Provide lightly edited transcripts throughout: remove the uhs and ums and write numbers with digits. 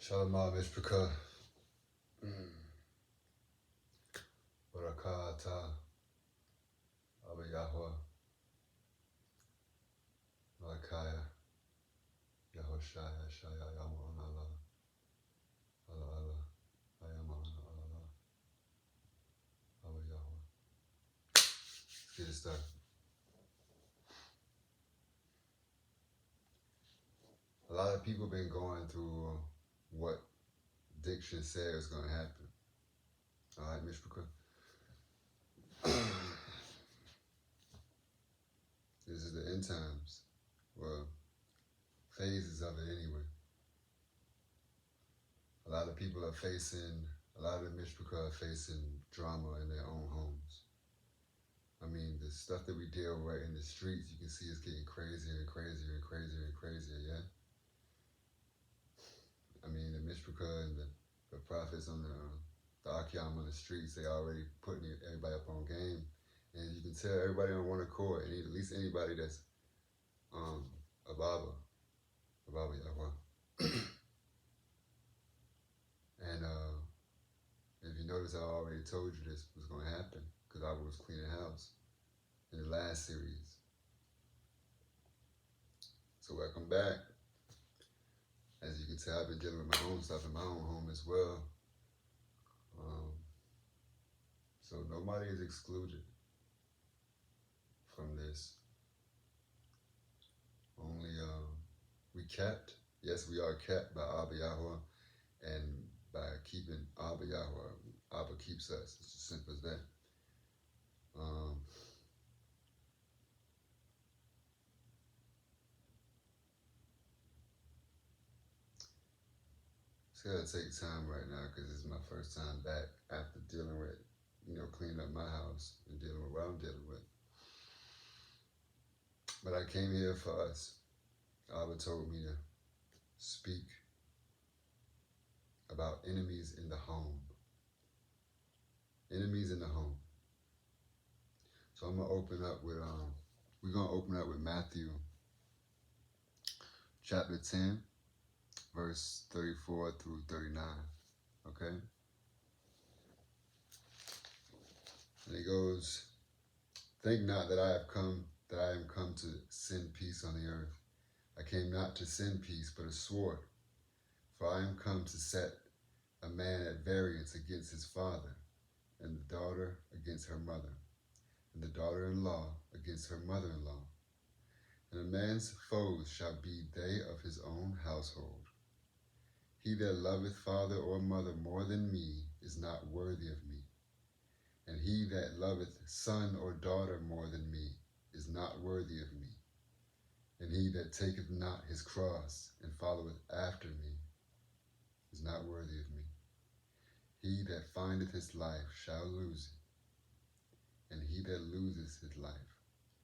Shalom Mishbkh. Barakata. Ab YHWH. Malakaya. Yahoshaya. Shaya. Yaman Allah. Allah Allah. Ayaman Allah. Ab YHWH. Let's get it started. A lot of people been going through what diction said was going to happen. All right, Mishbkh. This is the end times. Well, phases of it anyway. A lot of people are facing, a lot of Mishbkh are facing drama in their own homes. I mean, the stuff that we deal with in the streets, you can see it's getting crazier and crazier and crazier and crazier, yeah? I mean, the Mishbkh and the prophets on the Akyam on the streets, they already putting everybody up on game. And you can tell everybody on one accord, and at least anybody that's Ab YHWH. And if you notice, I already told you this was going to happen because I was cleaning house in the last series. So welcome back. As you can tell, I've been dealing with my own stuff in my own home as well. So nobody is excluded from this. Only we kept, yes, we are kept by Ab YHWH, and by keeping Ab YHWH, Abba keeps us. It's as simple as that. It's gonna take time right now because this is my first time back after dealing with, cleaning up my house and dealing with what I'm dealing with. But I came here for us. Abba told me to speak about enemies in the home. Enemies in the home. So I'm gonna open up with we're gonna open up with Matthew chapter 10, verse 34 through 39. Okay? And it goes, think not that I am come to send peace on the earth. I came not to send peace, but a sword. For I am come to set a man at variance against his father, and the daughter against her mother, and the daughter-in-law against her mother-in-law. And a man's foes shall be they of his own household. He that loveth father or mother more than me is not worthy of me. And he that loveth son or daughter more than me is not worthy of me. And he that taketh not his cross and followeth after me is not worthy of me. He that findeth his life shall lose it, and he that loseth his life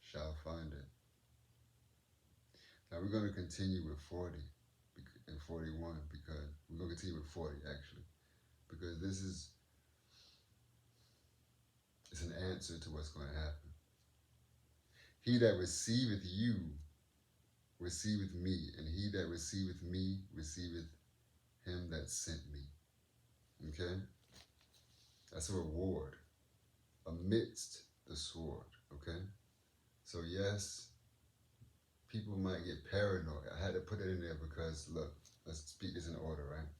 shall find it. Now we're going to continue with 40 and 41 because we're going to continue with 40 actually, because this is it's an answer to what's going to happen. He that receiveth you receiveth me, and he that receiveth me receiveth him that sent me. Okay? That's a reward amidst the sword. Okay? So yes, people might get paranoid. I had to put it in there because, look, let's speak this in order, right?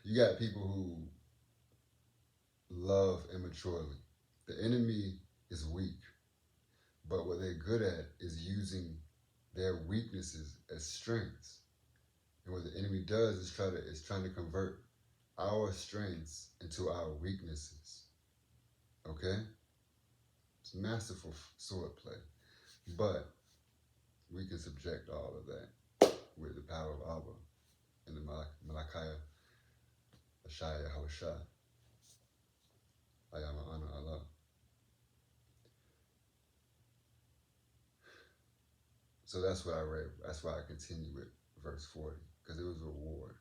You got people who love immaturely. The enemy is weak, but what they're good at is using their weaknesses as strengths. And what the enemy does is trying to convert our strengths into our weaknesses. Okay? It's masterful sword play. But we can subject all of that with the power of Abba and the Malakaya Ashaya Yahushua. Ayama Ana Allah. So that's what I read. That's why I continue with verse 40, because it was a reward.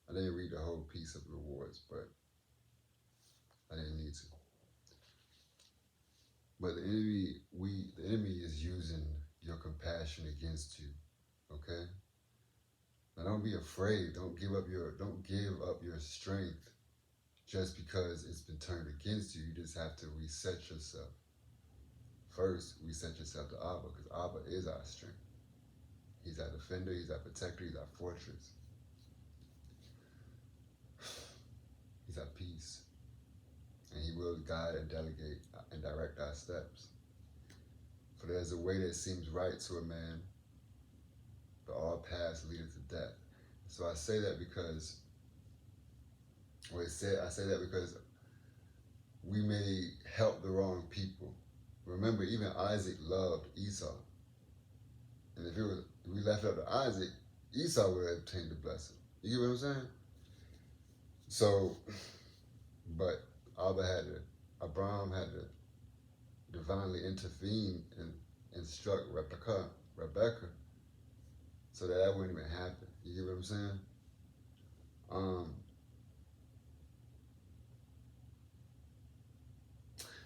I didn't read the whole piece of rewards, but I didn't need to. But the enemy is using your compassion against you, okay? Now don't be afraid. Don't give up your strength just because it's been turned against you. You just have to reset yourself. First, reset yourself to Abba, because Abba is our strength. He's our defender, he's our protector, he's our fortress. He's our peace. And he will guide and delegate and direct our steps. For there's a way that seems right to a man, but all paths lead to death. So I say that because, I say that because we may help the wrong people. Remember, even Isaac loved Esau. And if we left it up to Isaac, Esau would have obtained the blessing. You get what I'm saying? So, but Abraham had to divinely intervene and instruct Rebecca, so that wouldn't even happen. You get what I'm saying?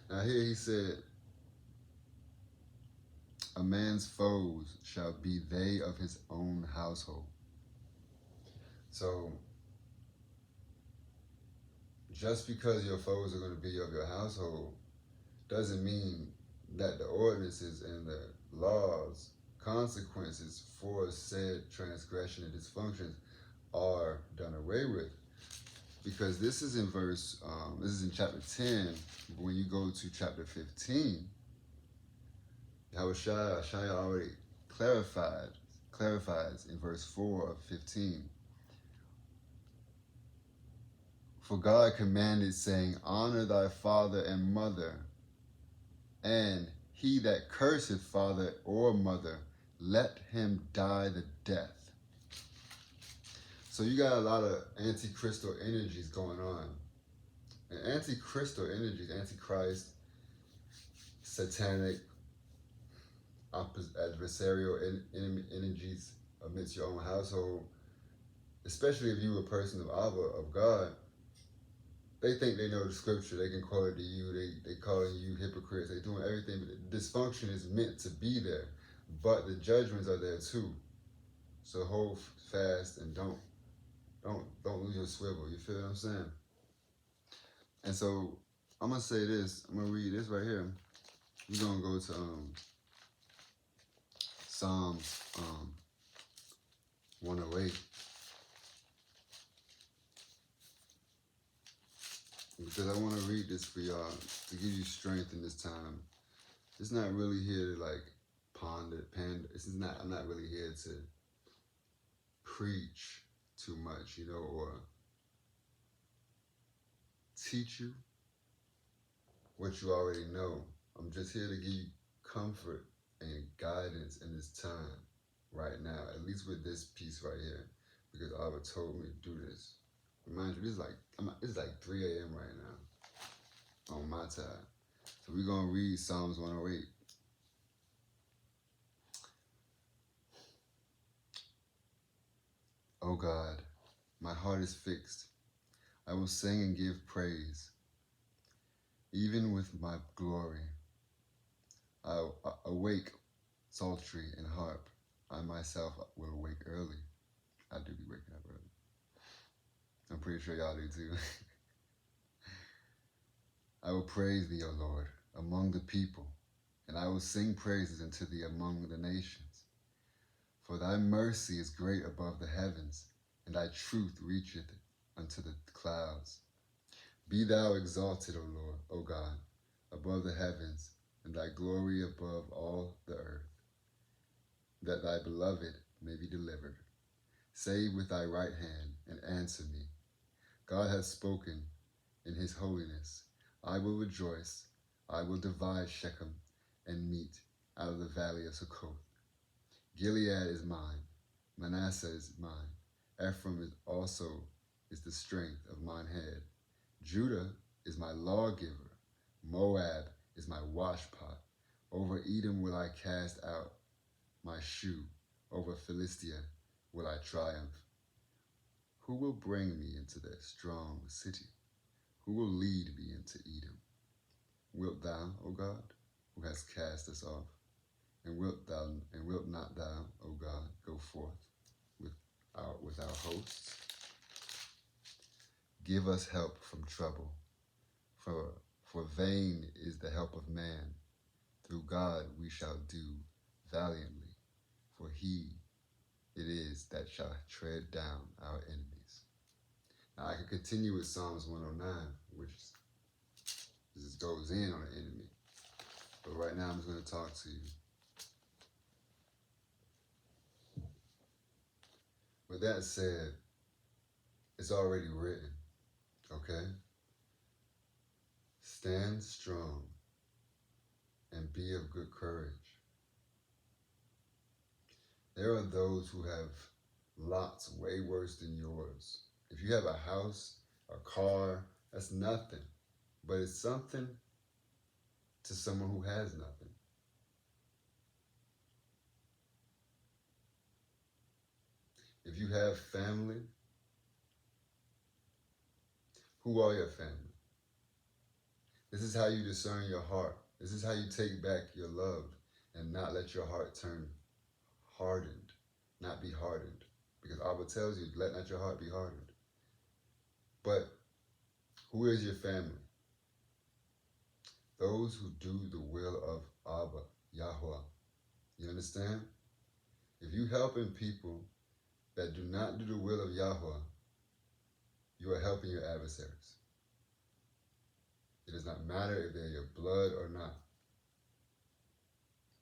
Now here he said, a man's foes shall be they of his own household. So, just because your foes are going to be of your household doesn't mean that the ordinances and the laws, consequences for said transgression and dysfunctions are done away with. Because this is in this is in chapter 10, but when you go to chapter 15, Shia already clarifies in verse 4 of 15. For God commanded, saying, honor thy father and mother, and he that curseth father or mother, let him die the death. So you got a lot of anti-crystal energies going on. And anti-crystal energies, antichrist, satanic, adversarial energies amidst your own household, especially if you're a person of Abba, of God, they think they know the scripture, they can quote it to you, they calling you hypocrites, they doing everything, but the dysfunction is meant to be there, but the judgments are there too. So hold fast and don't lose your swivel, you feel what I'm saying? And so I'm gonna say this, I'm gonna read this right here. We're gonna go to Psalms 108. Because I want to read this for y'all to give you strength in this time. It's not really here to like ponder. I'm not really here to preach too much, or teach you what you already know. I'm just here to give you comfort and guidance in this time right now, at least with this piece right here, because Abba told me to do this. Remind you, it's like 3 a.m. right now on my time. So we're going to read Psalms 108. Oh God, my heart is fixed. I will sing and give praise. Even with my glory, I awake psaltery and harp. I myself will awake early. I do be waking up early. I'm pretty sure y'all do too. I will praise thee, O Lord, among the people, and I will sing praises unto thee among the nations. For thy mercy is great above the heavens, and thy truth reacheth unto the clouds. Be thou exalted, O Lord, O God, above the heavens, and thy glory above all the earth, that thy beloved may be delivered. Save with thy right hand, and answer me. God hath spoken in his holiness. I will rejoice. I will divide Shechem and meat out of the valley of Succoth. Gilead is mine. Manasseh is mine. Ephraim is the strength of mine head. Judah is my lawgiver. Moab is my washpot. Over Edom will I cast out my shoe. Over Philistia will I triumph. Who will bring me into the strong city? Who will lead me into Edom? Wilt thou, O God, who hast cast us off? And wilt not thou, O God, go forth with with our hosts. Give us help from trouble, for vain is the help of man. Through God we shall do valiantly, for he it is that shall tread down our enemies. Now I can continue with Psalms 109, which just goes in on the enemy. But right now I'm just going to talk to you. With that said, it's already written, okay? Stand strong and be of good courage. There are those who have lots way worse than yours. If you have a house, a car, that's nothing. But it's something to someone who has nothing. If you have family, who are your family? This is how you discern your heart. This is how you take back your love and not let your heart turn hardened, not be hardened. Because Abba tells you, let not your heart be hardened. But who is your family? Those who do the will of Ab YHWH. You understand? If you helping people that do not do the will of Yahweh, you are helping your adversaries. It does not matter if they're your blood or not.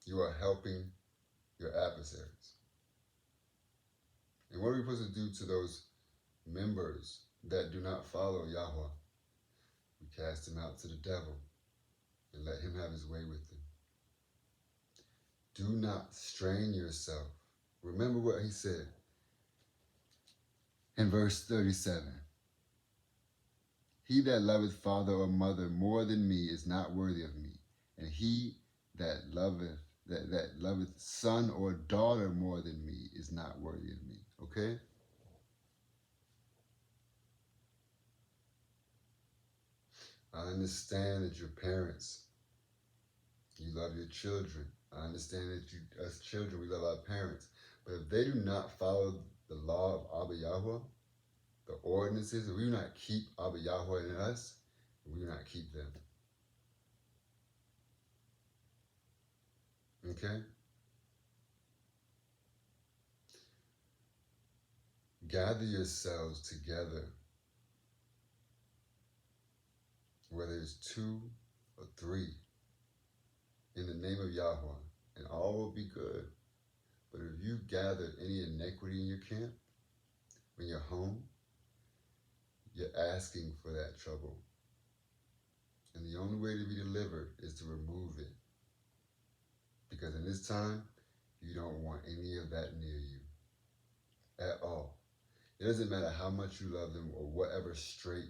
You are helping your adversaries. And what are we supposed to do to those members that do not follow Yahweh? We cast them out to the devil and let him have his way with them. Do not strain yourself. Remember what he said in verse 37. He that loveth father or mother more than me is not worthy of me. And he that loveth son or daughter more than me is not worthy of me. Okay? I understand that your parents, you love your children. I understand that as children, we love our parents. But if they do not follow the law of Abba YHWH, the ordinances, if we do not keep Abba YHWH in us, we do not keep them. Okay? Gather yourselves together, whether it's 2 or 3, in the name of Yahweh, and all will be good. But if you've gathered any iniquity in your camp, in your home, you're asking for that trouble. And the only way to be delivered is to remove it. Because in this time, you don't want any of that near you at all. It doesn't matter how much you love them or whatever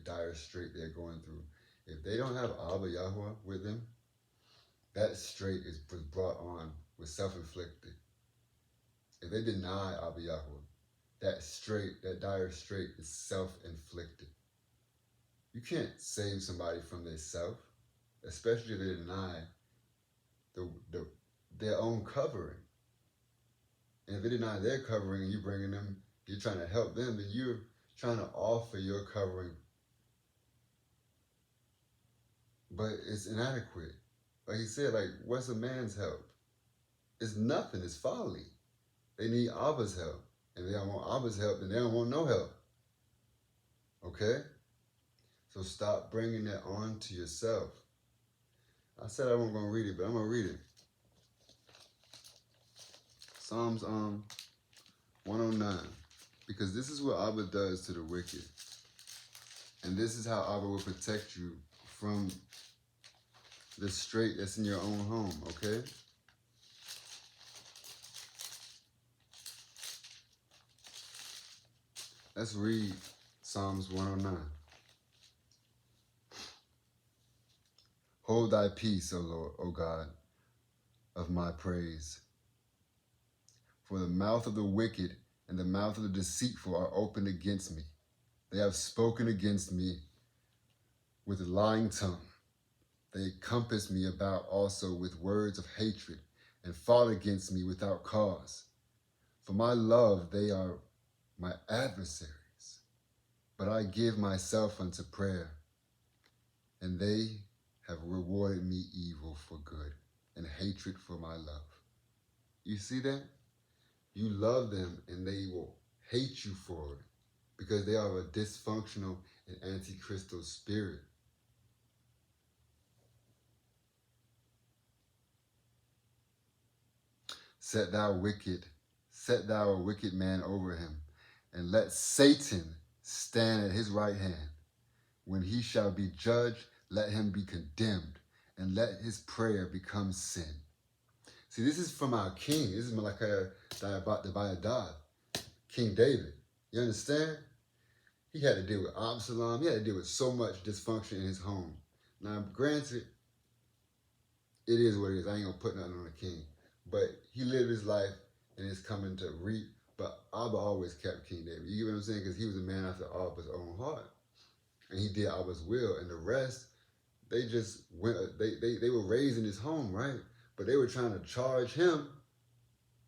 dire strait they're going through. If they don't have Abba YHWH with them, that strait was brought on with self-inflicted. If they deny Abba YHWH, that dire strait is self-inflicted. You can't save somebody from their self, especially if they deny their own covering. And if they deny their covering and you're trying to help them, then you're trying to offer your covering. But it's inadequate. Like he said, what's a man's help? It's nothing, it's folly. They need Abba's help. And if they don't want Abba's help, then they don't want no help. Okay? So stop bringing that on to yourself. I said I wasn't going to read it, but I'm going to read it. Psalms 109. Because this is what Abba does to the wicked. And this is how Abba will protect you from the strait that's in your own home, okay? Let's read Psalms 109. Hold thy peace, O Lord, O God, of my praise. For the mouth of the wicked and the mouth of the deceitful are opened against me. They have spoken against me with a lying tongue. They compassed me about also with words of hatred and fought against me without cause. For my love they are my adversaries. But I give myself unto prayer, and they have rewarded me evil for good and hatred for my love. You see that? You love them and they will hate you for it because they are a dysfunctional and anti-Christo spirit. Set thou a wicked man over him, and let Satan stand at his right hand. When he shall be judged, let him be condemned, and let his prayer become sin. See, this is from our king. This is Mishbkh the King David. You understand? He had to deal with Absalom. He had to deal with so much dysfunction in his home. Now, granted, it is what it is. I ain't going to put nothing on the king. But he lived his life and is coming to reap. But Abba always kept King David. You get what I'm saying? Because he was a man after Abba's own heart. And he did Abba's will. And the rest, they just went, they were raised in his home, right? But they were trying to charge him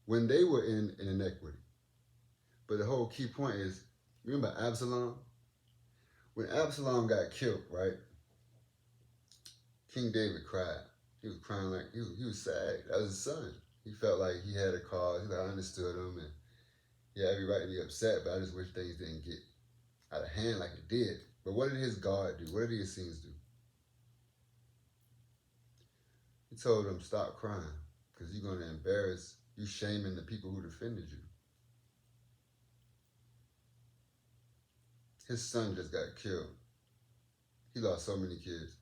when they were in inequity. But the whole key point is, remember Absalom? When Absalom got killed, right? King David cried. He was crying like, he was sad. That was his son. He felt like he had a cause. He like, I understood him. And he had every right to be upset, but I just wish things didn't get out of hand like it did. But what did his God do? What did his scenes do? He told him, stop crying, because you're going to embarrass, you shaming the people who defended you. His son just got killed. He lost so many kids.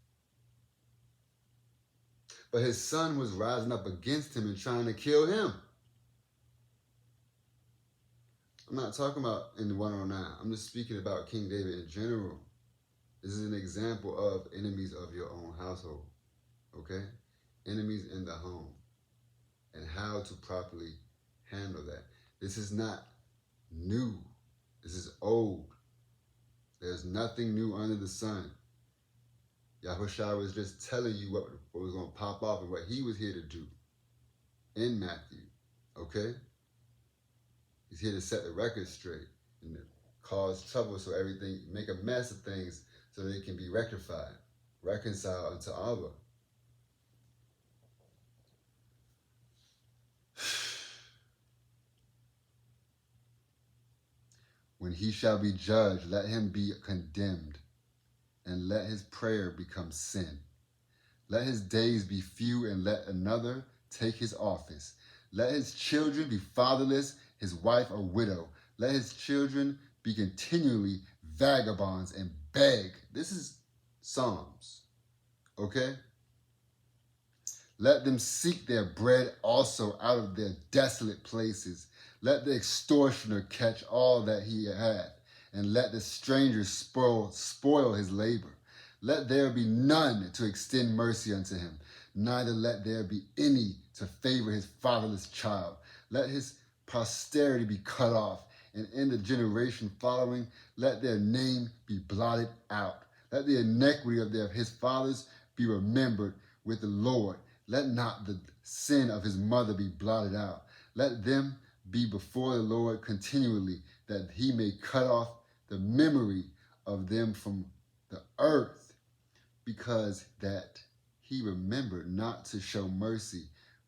But his son was rising up against him and trying to kill him. I'm not talking about in the 109. I'm just speaking about King David in general. This is an example of enemies of your own household. Okay? Enemies in the home. And how to properly handle that. This is not new. This is old. There's nothing new under the sun. Yahushua was just telling you what was going to pop off and what he was here to do in Matthew, okay? He's here to set the record straight and cause trouble so everything, make a mess of things so they can be rectified, reconciled unto Abba. When he shall be judged, let him be condemned, and let his prayer become sin. Let his days be few, and let another take his office. Let his children be fatherless, his wife a widow. Let his children be continually vagabonds and beg. This is Psalms, okay? Let them seek their bread also out of their desolate places. Let the extortioner catch all that he had, and let the stranger spoil his labor. Let there be none to extend mercy unto him, neither let there be any to favor his fatherless child. Let his posterity be cut off, and in the generation following, let their name be blotted out. Let the iniquity of his fathers be remembered with the Lord. Let not the sin of his mother be blotted out. Let them be before the Lord continually, that he may cut off the memory of them from the earth, because that he remembered not to show mercy,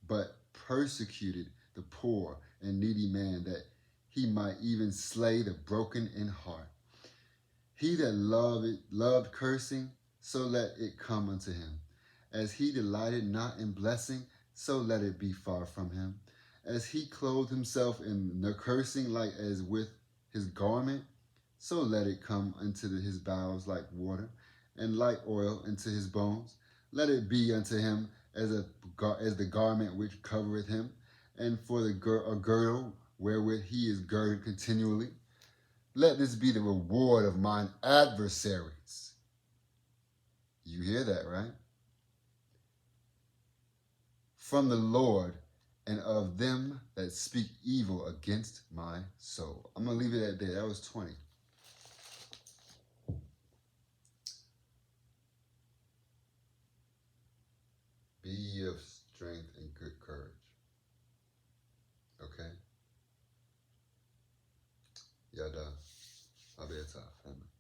but persecuted the poor and needy man, that he might even slay the broken in heart. He that loved cursing, so let it come unto him. As he delighted not in blessing, so let it be far from him. As he clothed himself in the cursing like as with his garment, so let it come unto his bowels like water, and like oil into his bones. Let it be unto him as the garment which covereth him, and for a girdle wherewith he is girded continually. Let this be the reward of mine adversaries. You hear that, right? From the Lord, and of them that speak evil against my soul. I'm going to leave it at that. That was 20. Be ye of strength and good courage. Okay? Yada. Ab YHWH family.